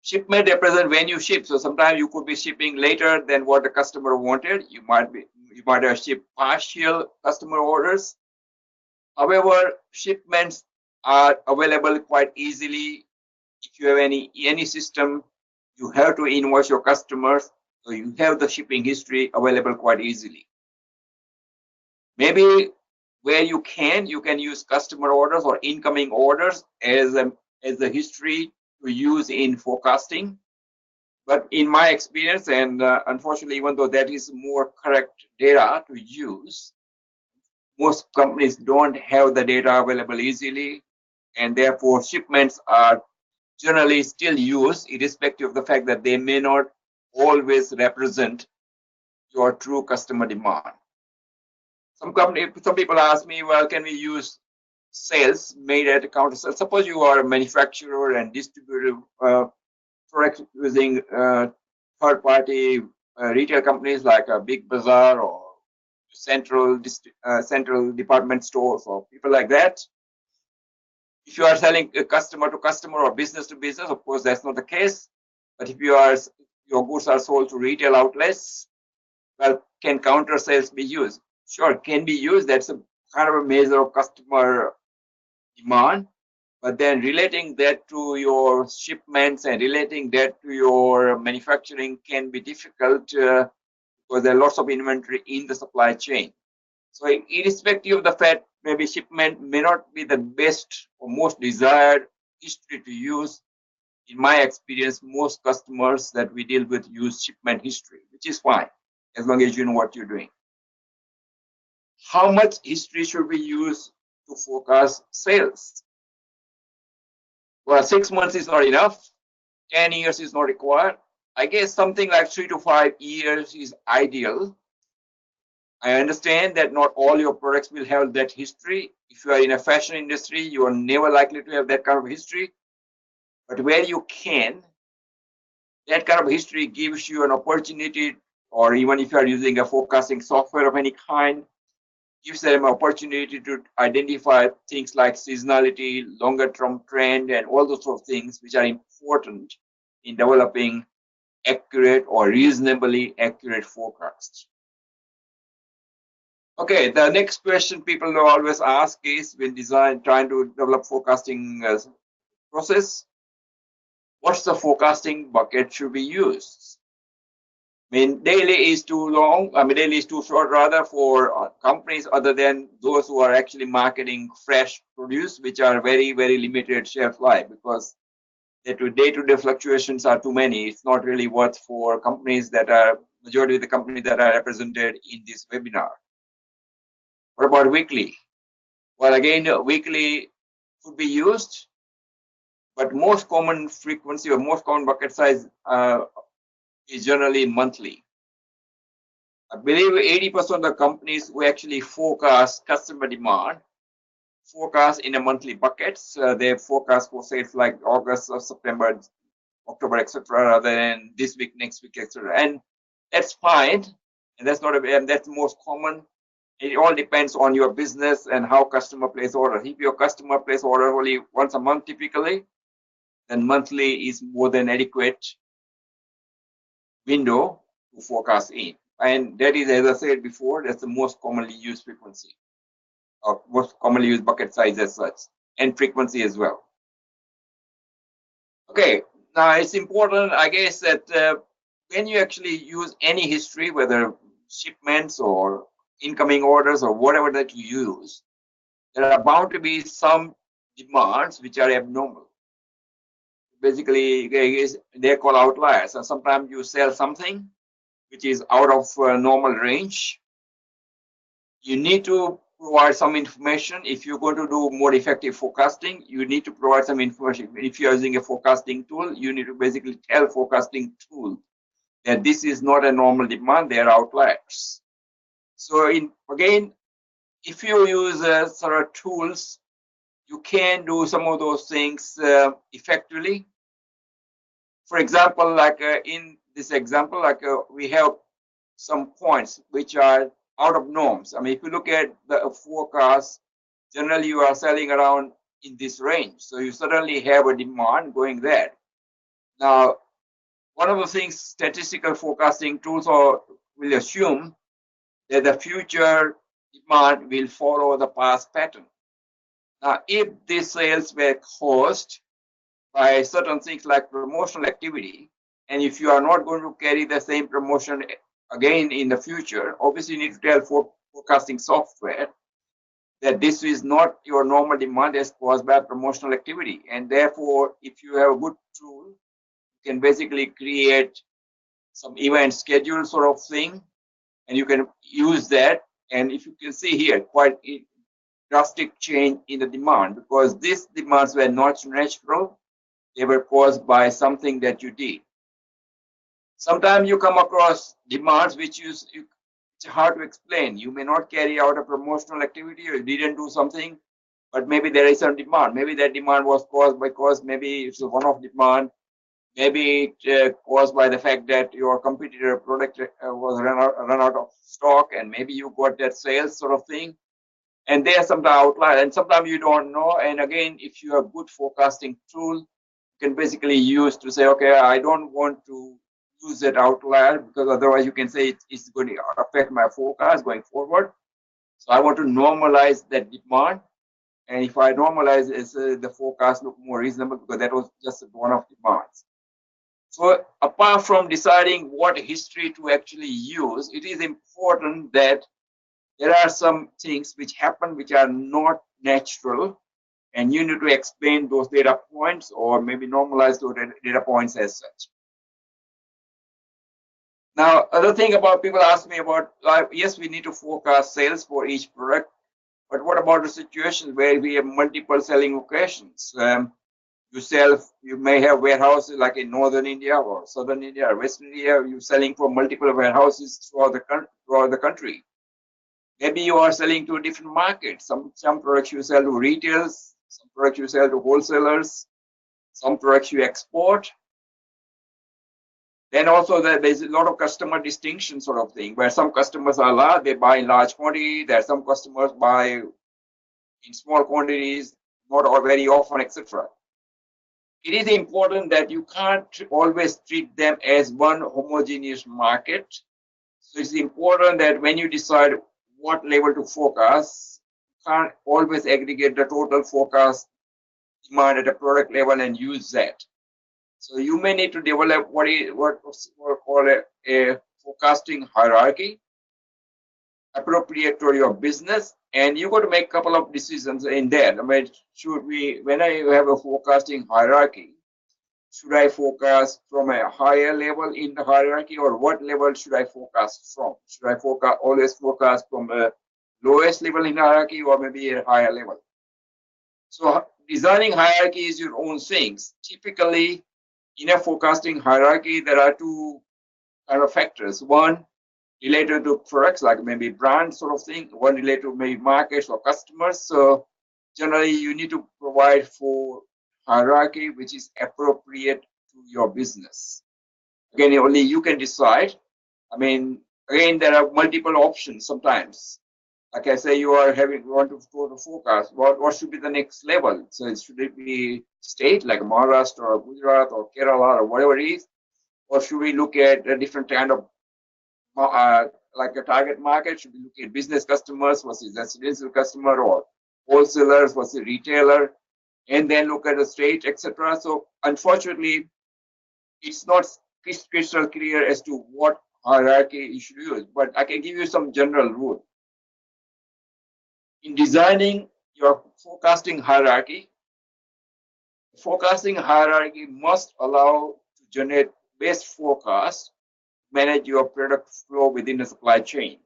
Shipment represent when you ship. So sometimes you could be shipping later than what the customer wanted. You might have shipped partial customer orders. However, shipments are available quite easily. If you have any system, you have to invoice your customers, so you have the shipping history available quite easily. Maybe where you can use customer orders or incoming orders as a history to use in forecasting. But in my experience, and unfortunately, even though that is more correct data to use, most companies don't have the data available easily, and therefore shipments are generally still used, irrespective of the fact that they may not always represent your true customer demand. Some people ask me, well, can we use sales made at a counter sale? Suppose you are a manufacturer and distributor products using third-party retail companies like a Big Bazaar or central department stores or people like that. If you are selling a customer to customer or business to business, of course, that's not the case. But if your goods are sold to retail outlets, well, can counter sales be used? Sure, can be used. That's a kind of a measure of customer demand. But then relating that to your shipments and relating that to your manufacturing can be difficult because there are lots of inventory in the supply chain. So irrespective of the fact, maybe shipment may not be the best or most desired history to use. In my experience, most customers that we deal with use shipment history, which is fine, as long as you know what you're doing. How much history should we use to forecast sales? Well, 6 months is not enough. 10 years is not required. I guess something like 3 to 5 years is ideal. I understand that not all your products will have that history. If you are in a fashion industry, you are never likely to have that kind of history. But where you can, that kind of history gives you an opportunity, or even if you are using a forecasting software of any kind, gives them an opportunity to identify things like seasonality, longer term trend, and all those sort of things which are important in developing accurate or reasonably accurate forecasts. Okay, the next question people always ask is when trying to develop forecasting process, what's the forecasting bucket should be used? I mean, daily is too long. I mean, daily is too short rather for companies other than those who are actually marketing fresh produce, which are very, very limited shelf life because day-to-day fluctuations are too many. It's not really worth for companies that are, majority of the companies that are represented in this webinar. What about weekly? Well, again, weekly could be used, but most common frequency or most common bucket size is generally monthly. I believe 80% of the companies who actually forecast customer demand forecast in a monthly buckets. They forecast for sales like August or September, October, etc., rather than this week, next week, etc. And that's fine, and that's not and that's most common. It all depends on your business and how customer place order. If your customer place order only once a month typically, then monthly is more than adequate window to forecast in. And that is, as I said before, that's the most commonly used frequency, or most commonly used bucket size as such, and frequency as well. Okay, now it's important, I guess, that when you actually use any history, whether shipments or incoming orders or whatever that you use, there are bound to be some demands which are abnormal. Basically, they're called outliers. And sometimes you sell something which is out of normal range. You need to provide some information. If you're going to do more effective forecasting, you need to provide some information. If you're using a forecasting tool, you need to basically tell forecasting tool that this is not a normal demand, they are outliers. So again, if you use sort of tools, you can do some of those things effectively. For example, like in this example, like we have some points which are out of norms. I mean, if you look at the forecast, generally you are selling around in this range. So you certainly have a demand going there. Now, one of the things statistical forecasting tools will assume that the future demand will follow the past pattern. Now, if these sales were caused by certain things like promotional activity, and if you are not going to carry the same promotion again in the future, obviously you need to tell forecasting software that this is not your normal demand as caused by promotional activity. And therefore, if you have a good tool, you can basically create some event schedule sort of thing, and you can use that. And if you can see here, quite a drastic change in the demand, because these demands were not natural, they were caused by something that you did. Sometimes you come across demands which it's hard to explain. You may not carry out a promotional activity, or you didn't do something, but maybe there is some demand. Maybe that demand was caused because maybe it's a one-off demand. Maybe caused by the fact that your competitor product was run out of stock, and maybe you got that sales sort of thing. And there are some outliers, and sometimes you don't know. And again, if you have good forecasting tool, you can basically use to say, okay, I don't want to use that outlier, because otherwise you can say it's going to affect my forecast going forward. So I want to normalize that demand. And if I normalize it, the forecast look more reasonable, because that was just one of demands. So apart from deciding what history to actually use, it is important that there are some things which happen which are not natural, and you need to explain those data points, or maybe normalize those data points as such. Now, other thing about people ask me about, yes, we need to forecast sales for each product, but what about the situations where we have multiple selling locations? You may have warehouses like in northern India or southern India or western India. You're selling for multiple warehouses throughout the country. Maybe you are selling to different markets. Some products you sell to retailers, some products you sell to wholesalers, some products you export. Then also there's a lot of customer distinction sort of thing, where some customers are large, they buy in large quantity. There are some customers buy in small quantities, not all very often, etc. It is important that you can't always treat them as one homogeneous market. So it's important that when you decide what level to forecast, you can't always aggregate the total forecast demand at a product level and use that. So you may need to develop what's called a forecasting hierarchy appropriate to your business, and you got to make a couple of decisions in there. I mean, when I have a forecasting hierarchy, should I forecast from a higher level in the hierarchy, or what level should I forecast from? Should I always forecast from the lowest level in hierarchy, or maybe a higher level? So designing hierarchy is your own things. Typically, in a forecasting hierarchy, there are two kind of factors. One related to products, like maybe brand sort of thing. One related to maybe markets or customers. So generally, you need to provide for hierarchy which is appropriate to your business. Again, only you can decide. I mean, again, there are multiple options sometimes. Like I say, you want to go to forecast. What should be the next level? So should it be state like Maharashtra or Gujarat or Kerala or whatever it is, or should we look at a different kind of like a target market? Should we look at business customers versus residential customer, or wholesalers versus retailer, and then look at the state, etc. So unfortunately, it's not crystal clear as to what hierarchy you should use, but I can give you some general rule. In designing your forecasting hierarchy must allow to generate best forecast, manage your product flow within the supply chain.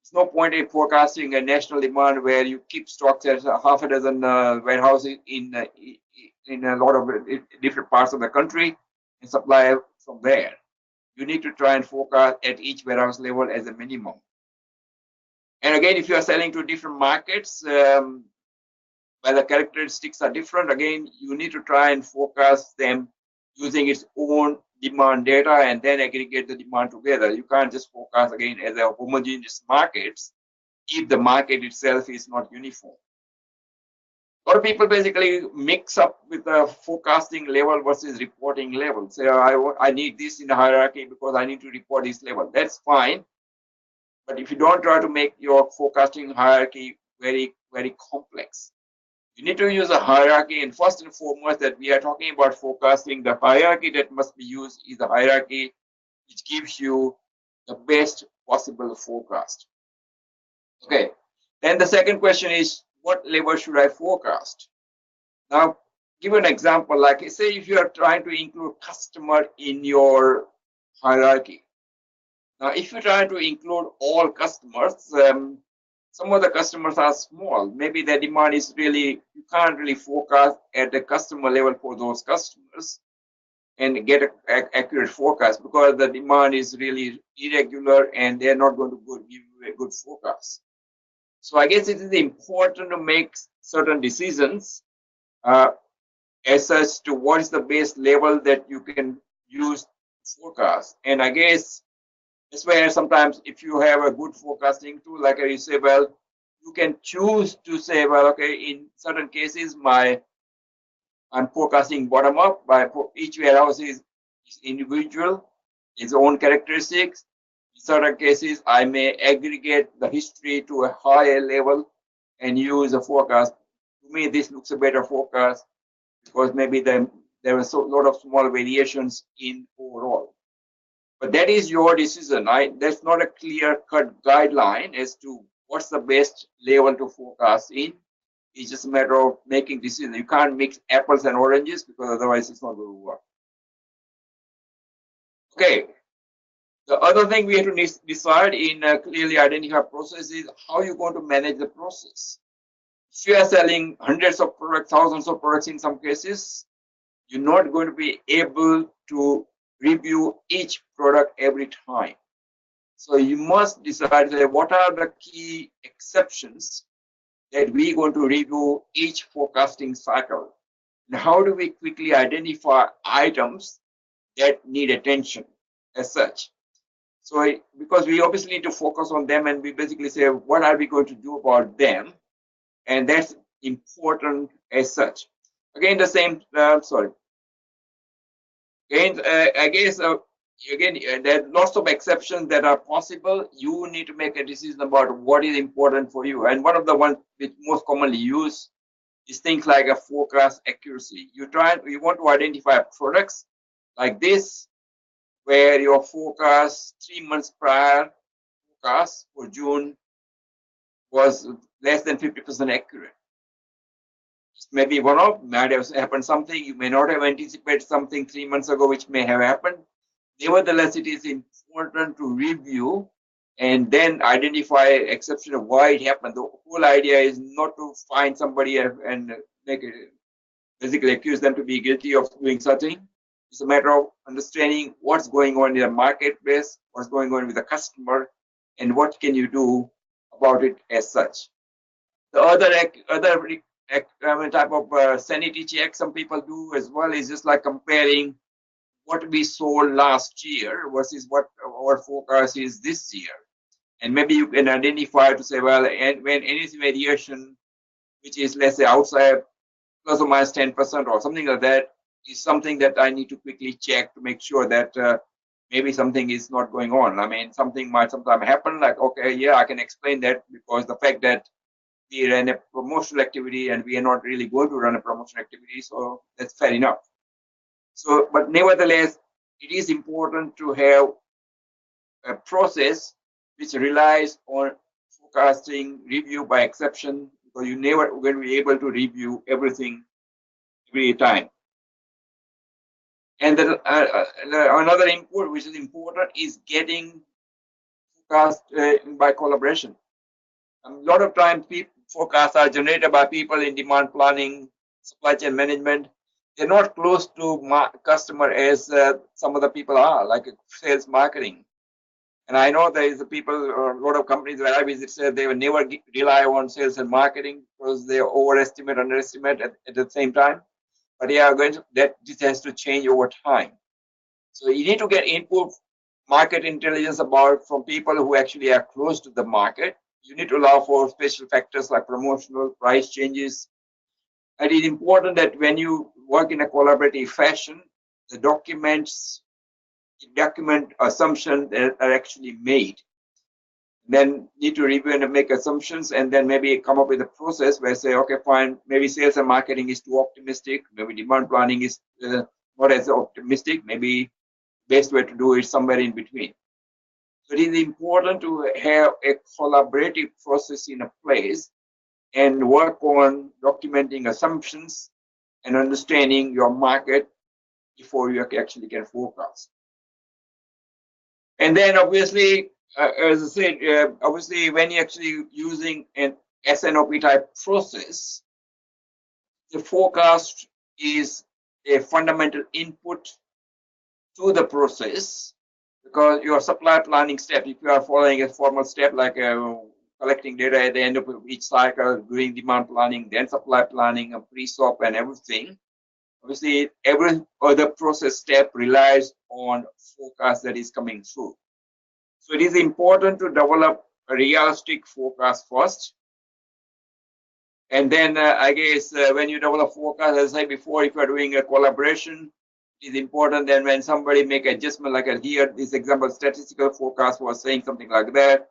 There's no point in forecasting a national demand where you keep stocks at half a dozen warehouses in a lot of different parts of the country and supply from there. You need to try and forecast at each warehouse level as a minimum. And again, if you are selling to different markets, where the characteristics are different, again, you need to try and forecast them using its own demand data and then aggregate the demand together. You can't just forecast again as a homogeneous markets if the market itself is not uniform. A lot of people basically mix up with the forecasting level versus reporting level. Say, I need this in the hierarchy because I need to report this level. That's fine. But if you don't try to make your forecasting hierarchy very, very complex, you need to use a hierarchy. And first and foremost, that we are talking about forecasting, the hierarchy that must be used is a hierarchy which gives you the best possible forecast. Okay. Then the second question is, what level should I forecast? Now, give an example, like say if you are trying to include customer in your hierarchy. Now, if you're trying to include all customers, some of the customers are small. Maybe the demand is really, you can't really forecast at the customer level for those customers and get an accurate forecast because the demand is really irregular and they're not going to give you a good forecast. So I guess it is important to make certain decisions as such to what is the base level that you can use to forecast. And I guess that's where sometimes if you have a good forecasting tool, like you say, well, you can choose to say, well, okay, in certain cases, I'm forecasting bottom up. By each warehouse is individual, its own characteristics. In certain cases, I may aggregate the history to a higher level and use a forecast. To me, this looks a better forecast because maybe there were a lot of small variations in overall. But that is your decision. That's not a clear-cut guideline as to what's the best level to forecast in. It's just a matter of making decisions. You can't mix apples and oranges because otherwise it's not going to work. Okay. The other thing we have to decide in clearly identify process is how you're going to manage the process. If you are selling hundreds of products, thousands of products in some cases, you're not going to be able to review each product every time. So you must decide what are the key exceptions that we're going to review each forecasting cycle. And how do we quickly identify items that need attention as such? So because we obviously need to focus on them and we basically say, what are we going to do about them? And that's important as such. Again, the same, Again, I guess, there are lots of exceptions that are possible. You need to make a decision about what is important for you. And one of the ones which most commonly used is things like a forecast accuracy. You want to identify products like this, where your forecast 3 months prior forecast for June was less than 50% accurate. Maybe one-off, might have happened something. You may not have anticipated something 3 months ago, which may have happened. Nevertheless, it is important to review and then identify exception of why it happened. The whole idea is not to find somebody and make it, basically accuse them to be guilty of doing something. It's a matter of understanding what's going on in the marketplace, what's going on with the customer, and what can you do about it as such. The other type of sanity check some people do as well is just like comparing what we sold last year versus what our forecast is this year. And maybe you can identify to say, well, and when any variation, which is let's say outside plus or minus 10% or something like that, is something that I need to quickly check to make sure that maybe something is not going on. I mean, something might sometime happen, like, okay, yeah, I can explain that because the fact that we ran a promotional activity and we are not really going to run a promotional activity, so that's fair enough. So, but nevertheless, it is important to have a process which relies on forecasting review by exception, because you never will be able to review everything every time. And then another input which is important is getting forecast by collaboration. A lot of times forecasts are generated by people in demand planning, supply chain management. They're not close to customer as some of the people are, like sales marketing. And I know there is people, a lot of companies where I visit say they will never rely on sales and marketing because they overestimate, underestimate at the same time. But yeah, this has to change over time. So you need to get input, market intelligence from people who actually are close to the market. You need to allow for special factors like promotional price changes. And it's important that when you work in a collaborative fashion, the document assumptions that are actually made. Then need to review and make assumptions, and then maybe come up with a process where say, okay, fine, maybe sales and marketing is too optimistic, maybe demand planning is not as optimistic, maybe best way to do it somewhere in between. So it is important to have a collaborative process in a place and work on documenting assumptions and understanding your market before you actually can forecast. And then obviously, as I said, obviously when you're actually using an SNOP type process, the forecast is a fundamental input to the process, because your supply planning step, if you are following a formal step like collecting data at the end of each cycle, doing demand planning, then supply planning, and pre-swap and everything, obviously every other process step relies on forecast that is coming through. So it is important to develop a realistic forecast first. And then I guess when you develop forecast, as I said before, if you are doing a collaboration, it is important that when somebody make adjustment, like here, this example, statistical forecast was saying something like that.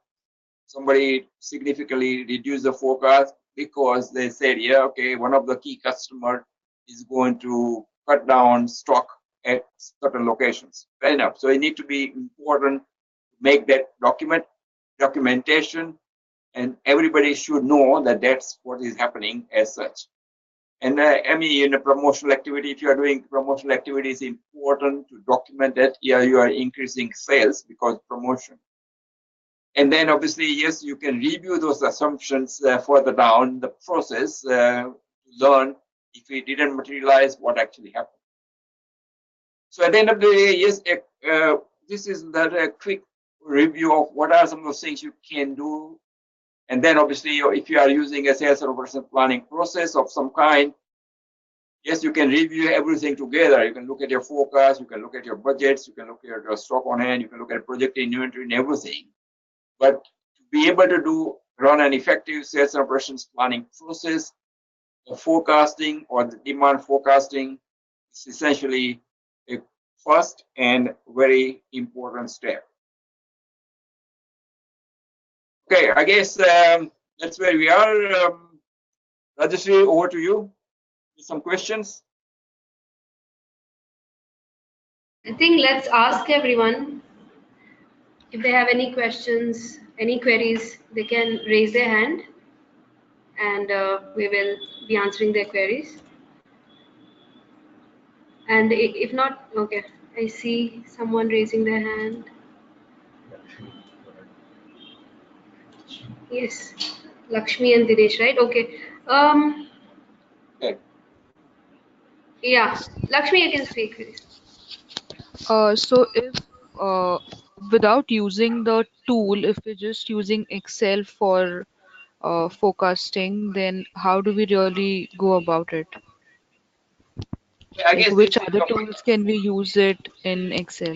Somebody significantly reduced the forecast because they said, yeah, okay, one of the key customer is going to cut down stock at certain locations. Fair enough. So it need to be important to make that documentation, and everybody should know that that's what is happening as such. And I mean, in a promotional activity, if you are doing promotional activity, it's important to document that, yeah, you are increasing sales because promotion. And then obviously, yes, you can review those assumptions further down the process to learn if it didn't materialize, what actually happened. So at the end of the day, yes, this is a quick review of what are some of those things you can do. And then obviously, if you are using a sales and operation planning process of some kind, yes, you can review everything together. You can look at your forecast, you can look at your budgets, you can look at your stock on hand, you can look at project inventory and everything. But to be able to run an effective sales and operations planning process, the forecasting or the demand forecasting is essentially a first and very important step. Okay, I guess that's where we are. Rajeshri, over to you with some questions. I think let's ask everyone if they have any questions, any queries, they can raise their hand and we will be answering their queries. And if not, okay, I see someone raising their hand. Yes, Lakshmi and Dinesh, right? Okay. Okay. Yeah, Lakshmi, you can speak, please. So if without using the tool, if we're just using Excel for forecasting, then how do we really go about it? I Like guess which this is other tools can we use it in Excel?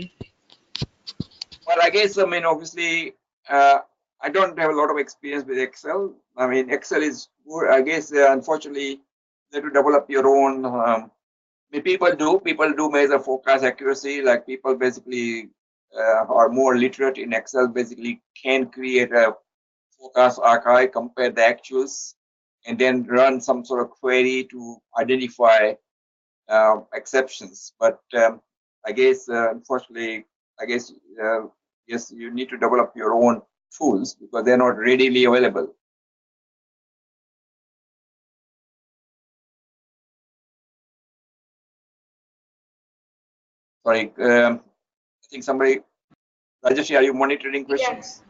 well, I guess, I mean, obviously, uh, I don't have a lot of experience with Excel. I mean, Excel is good. I guess, unfortunately, you have to develop your own. I mean, people do measure forecast accuracy. Like people basically are more literate in Excel. Basically, can create a forecast archive, compare the actuals, and then run some sort of query to identify exceptions. But I guess, unfortunately, I guess, yes, you need to develop your own tools because they're not readily available. Sorry, I think somebody, Rajesh, are you monitoring questions?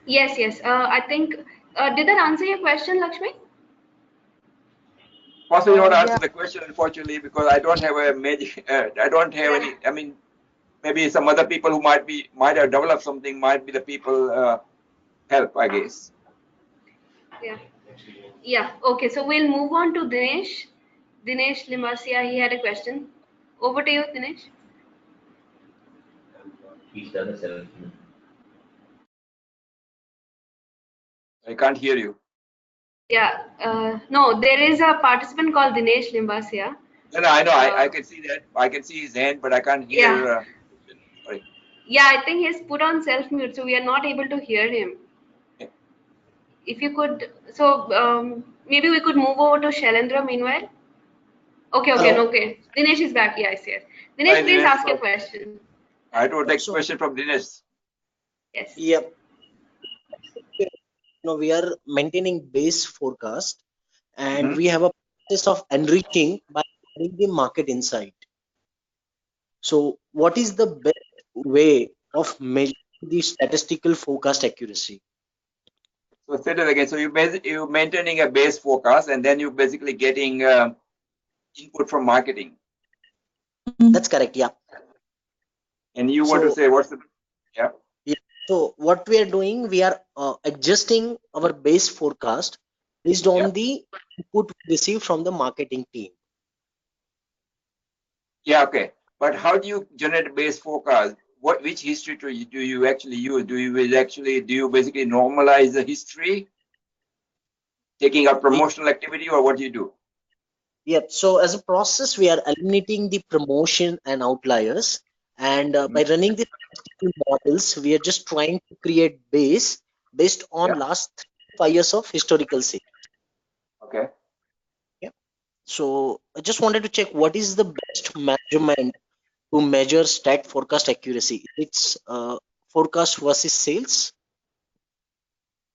Yes. I think, did that answer your question, Lakshmi? Possibly not answer Yeah. the question, unfortunately, because I don't have a magic. I don't have any. I mean, maybe some other people who might have developed something might be the people help, I guess. Yeah. Okay, so we'll move on to Dinesh. Dinesh Limasia, he had a question. Over to you, Dinesh. I can't hear you. Yeah. No, there is a participant called Dinesh Limbasia. No, I know. I Uh, can see that. I can see his hand, but I can't yeah. hear. Sorry. Yeah, I think he's put on self mute, so we are not able to hear him. If you could, so maybe we could move over to Shailendra meanwhile. Okay, Hello. okay. Dinesh is back. Yeah, I see it. Dinesh, Hi, please Dinesh. ask your So question. I will take So question from Dinesh. Yes. Yep. We are maintaining base forecast, and we have a process of enriching by adding the market insight. So, what is the best way of measuring the statistical forecast accuracy? So say that again. So you maintaining a base forecast, and then you basically getting input from marketing. That's correct. Yeah. And you want to So, say what's the yeah? yeah. So, what we are doing, we are adjusting our base forecast based Yeah. on the input we receive from the marketing team. Yeah, okay. But how do you generate a base forecast? Which history do you actually use? Do you basically normalize the history, taking out promotional activity, or what do you do? Yep. So as a process, we are eliminating the promotion and outliers, and by Mhm. running the statistical models, we are just trying to create base based on Yeah. last 5 years of historical sales. Okay. Yep. So I just wanted to check what is the best measurement to measure stat forecast accuracy. It's forecast versus sales.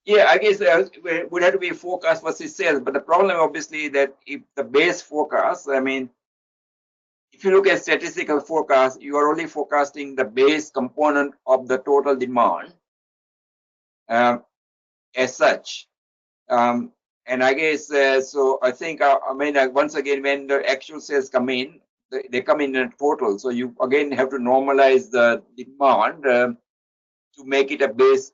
Yeah, I guess it would have to be forecast versus sales. But the problem, obviously, that if the base forecast, I mean, if you look at statistical forecast, you are only forecasting the base component of the total demand um, as such. Um, and I guess so. I think I mean once again, when the actual sales come in, they come in total. So you again have to normalize the demand to make it a base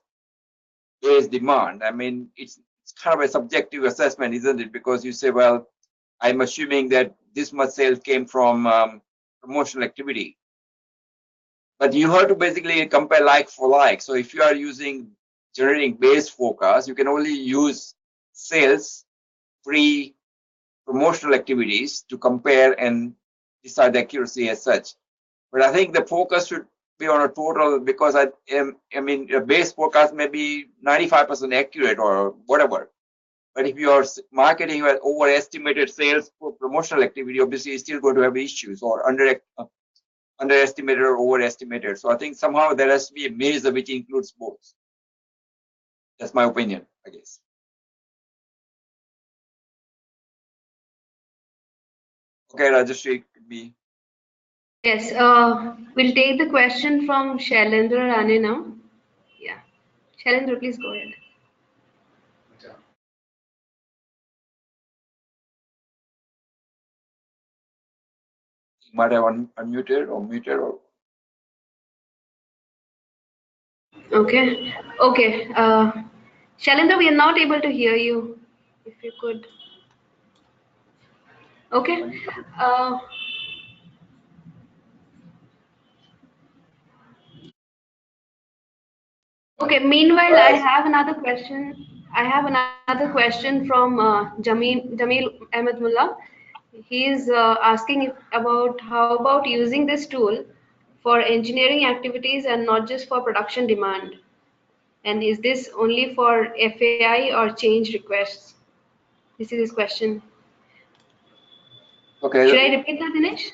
demand. I mean, it's kind of a subjective assessment, isn't it? Because you say, well, I'm assuming that this much sales came from promotional activity, but you have to basically compare like for like. So if you are using generating base forecast, you can only use sales pre promotional activities to compare and decide the accuracy as such. But I think the focus should be on a total, because I mean, a base forecast may be 95% accurate or whatever. But if your marketing has overestimated sales for promotional activity, obviously you're still going to have issues, or underestimated or overestimated. So I think somehow there has to be a measure which includes both. That's my opinion, I guess. Okay, Rajashri, could be. Yes. We'll take the question from Shailendra Rane now. Yeah. Shailendra, please go ahead. Might have unmuted or muted or. Okay. Okay. Shailendra, we are not able to hear you. If you could. Okay. Uh, okay. Meanwhile, I Right. have another question. I have another question from Jameel Ahmed Mullah. He's asking about how about using this tool for engineering activities and not just for production demand. And is this only for FAI or change requests? This is his question. Should Okay. I repeat that, Dinesh?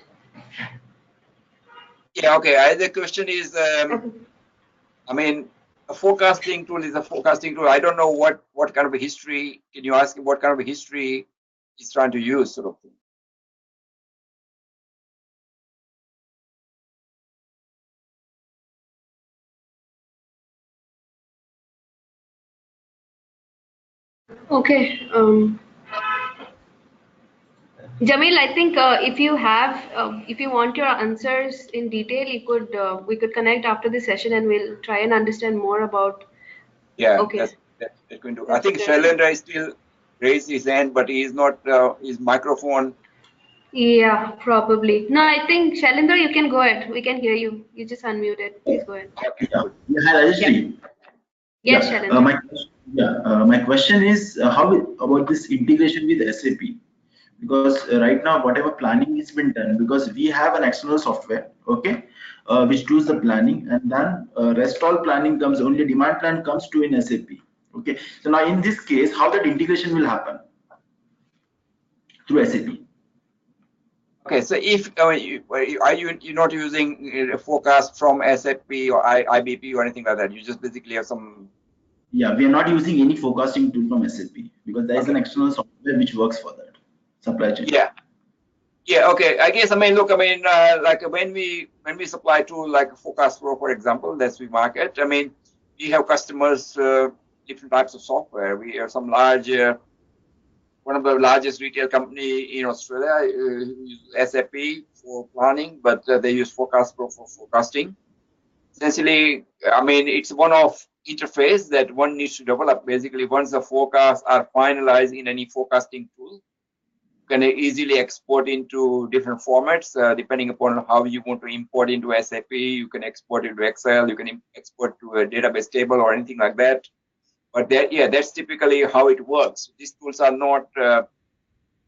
Yeah. Okay. The question is, Okay. I mean, a forecasting tool is a forecasting tool. I don't know what kind of a history. Can you ask him what kind of a history he's trying to use, sort of thing? Okay. Jamil, I think if you want your answers in detail, we could connect after the session and we'll try and understand more about. Yeah, Okay, that's going to. I that's think good. Shailendra is still raised his hand, but he is not. His microphone. Yeah, probably. No, I think Shailendra, you can go ahead. We can hear you. You just unmuted. Please go ahead. Okay, Yeah, good. yeah, hi Yeah. Rajeshri. Yes, Yeah, Shailendra. my question is about this integration with SAP, because right now whatever planning has been done, because we have an external software, okay, which does the planning, and then rest all planning comes, only demand plan comes to in SAP. Okay, so now in this case, how that integration will happen through SAP? Okay, so if you're not using forecast from SAP or IBP or anything like that, you just basically have some. Yeah, we are not using any forecasting tool from SAP because there is an Okay. external software which works for that supply chain. Yeah. Yeah. Okay. I guess look. Like when we supply to like Forecast Pro, for example, that's we market. We have customers different types of software. We have some large. One of the largest retail company in Australia use SAP for planning, but they use Forecast Pro for forecasting. Essentially, it's one of interface that one needs to develop. Basically, once the forecasts are finalized in any forecasting tool, you can easily export into different formats depending upon how you want to import into SAP. You can export into Excel. You can export to a database table or anything like that. But that's typically how it works. These tools are not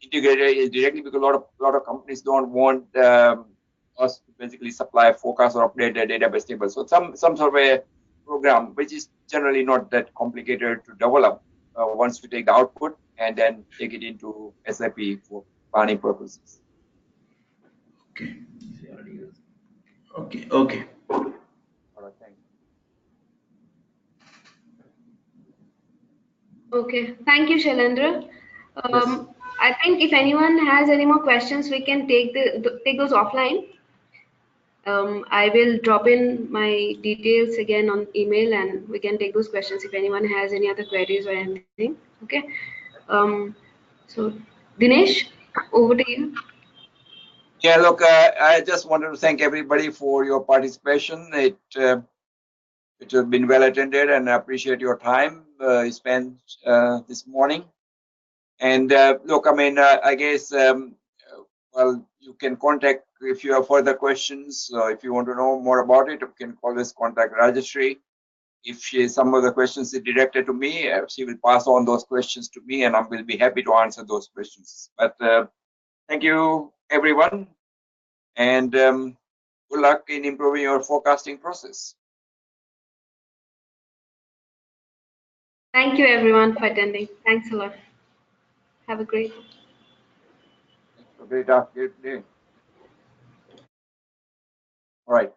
integrated directly because a lot of companies don't want us to basically supply a forecast or update a database table. So some sort of a program which is generally not that complicated to develop once you take the output and then take it into SAP for planning purposes. Okay. Okay. Okay. All right, thank you. Okay, thank you, Shailendra. Yes. I think if anyone has any more questions, we can take those offline. I will drop in my details again on email, and we can take those questions if anyone has any other queries or anything. Okay. Um, so, Dinesh, over to you. Yeah, look, I just wanted to thank everybody for your participation. It has been well attended, and I appreciate your time you spent this morning. And look, I guess, well, you can contact if you have further questions. If you want to know more about it, you can always contact Rajashri. If some of the questions are directed to me, she will pass on those questions to me, and I will be happy to answer those questions. But thank you, everyone, and good luck in improving your forecasting process. Thank you, everyone, for attending. Thanks a lot. Have a great day. Great day. All right.